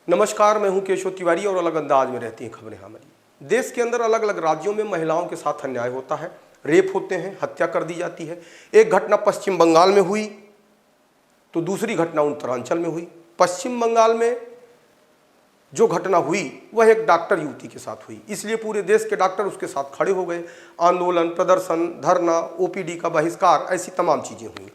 नमस्कार, मैं हूं केशव तिवारी और अलग अंदाज में रहती हैं खबरें हमारी। देश के अंदर अलग अलग राज्यों में महिलाओं के साथ अन्याय होता है, रेप होते हैं, हत्या कर दी जाती है। एक घटना पश्चिम बंगाल में हुई तो दूसरी घटना उत्तरांचल में हुई। पश्चिम बंगाल में जो घटना हुई वह एक डॉक्टर युवती के साथ हुई, इसलिए पूरे देश के डॉक्टर उसके साथ खड़े हो गए। आंदोलन, प्रदर्शन, धरना, ओपीडी का बहिष्कार, ऐसी तमाम चीजें हुई।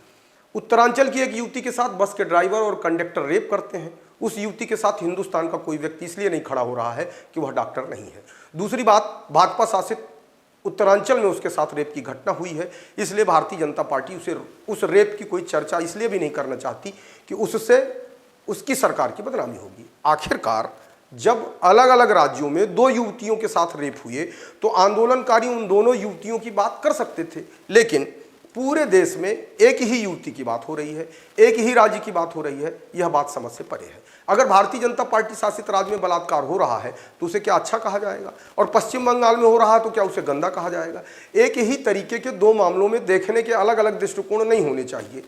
उत्तरांचल की एक युवती के साथ बस के ड्राइवर और कंडक्टर रेप करते हैं। उस युवती के साथ हिंदुस्तान का कोई व्यक्ति इसलिए नहीं खड़ा हो रहा है कि वह डॉक्टर नहीं है। दूसरी बात, भाजपा शासित उत्तरांचल में उसके साथ रेप की घटना हुई है, इसलिए भारतीय जनता पार्टी उस रेप की कोई चर्चा इसलिए भी नहीं करना चाहती कि उससे उसकी सरकार की बदनामी होगी। आखिरकार जब अलग अलग राज्यों में दो युवतियों के साथ रेप हुए तो आंदोलनकारी उन दोनों युवतियों की बात कर सकते थे, लेकिन पूरे देश में एक ही युवती की बात हो रही है, एक ही राज्य की बात हो रही है। यह बात समझ से परे है। अगर भारतीय जनता पार्टी शासित राज्य में बलात्कार हो रहा है तो उसे क्या अच्छा कहा जाएगा, और पश्चिम बंगाल में हो रहा है तो क्या उसे गंदा कहा जाएगा? एक ही तरीके के दो मामलों में देखने के अलग अलग दृष्टिकोण नहीं होने चाहिए।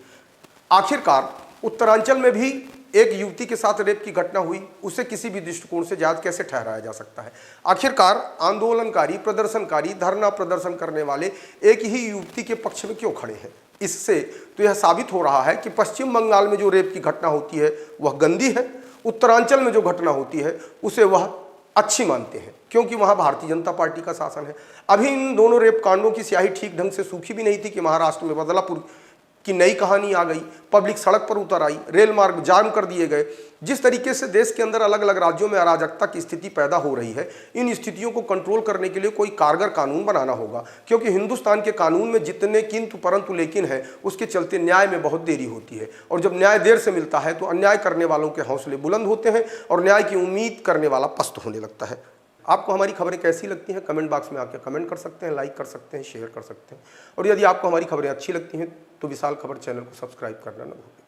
आखिरकार उत्तरांचल में भी एक युवती के साथ रेप की घटना हुई, उसे किसी भी दृष्टिकोण से जायज कैसे ठहराया जा सकता है? आखिरकार आंदोलनकारी, प्रदर्शनकारी, धरना प्रदर्शन करने वाले एक ही युवती के पक्ष में क्यों खड़े हैं? इससे तो यह साबित हो रहा है कि पश्चिम बंगाल में जो रेप की घटना होती है वह गंदी है, उत्तरांचल में जो घटना होती है उसे वह अच्छी मानते हैं, क्योंकि वहां भारतीय जनता पार्टी का शासन है। अभी इन दोनों रेप कांडों की स्याही ठीक ढंग से सूखी भी नहीं थी कि महाराष्ट्र में बदलापुर की नई कहानी आ गई, पब्लिक सड़क पर उतर आई, रेल मार्ग जाम कर दिए गए। जिस तरीके से देश के अंदर अलग अलग राज्यों में अराजकता की स्थिति पैदा हो रही है, इन स्थितियों को कंट्रोल करने के लिए कोई कारगर कानून बनाना होगा, क्योंकि हिंदुस्तान के कानून में जितने किंतु परंतु लेकिन है, उसके चलते न्याय में बहुत देरी होती है। और जब न्याय देर से मिलता है तो अन्याय करने वालों के हौसले बुलंद होते हैं और न्याय की उम्मीद करने वाला पस्त होने लगता है। आपको हमारी खबरें कैसी लगती हैं कमेंट बॉक्स में आकर कमेंट कर सकते हैं, लाइक कर सकते हैं, शेयर कर सकते हैं। और यदि आपको हमारी खबरें अच्छी लगती हैं तो विशाल खबर चैनल को सब्सक्राइब करना न भूलें।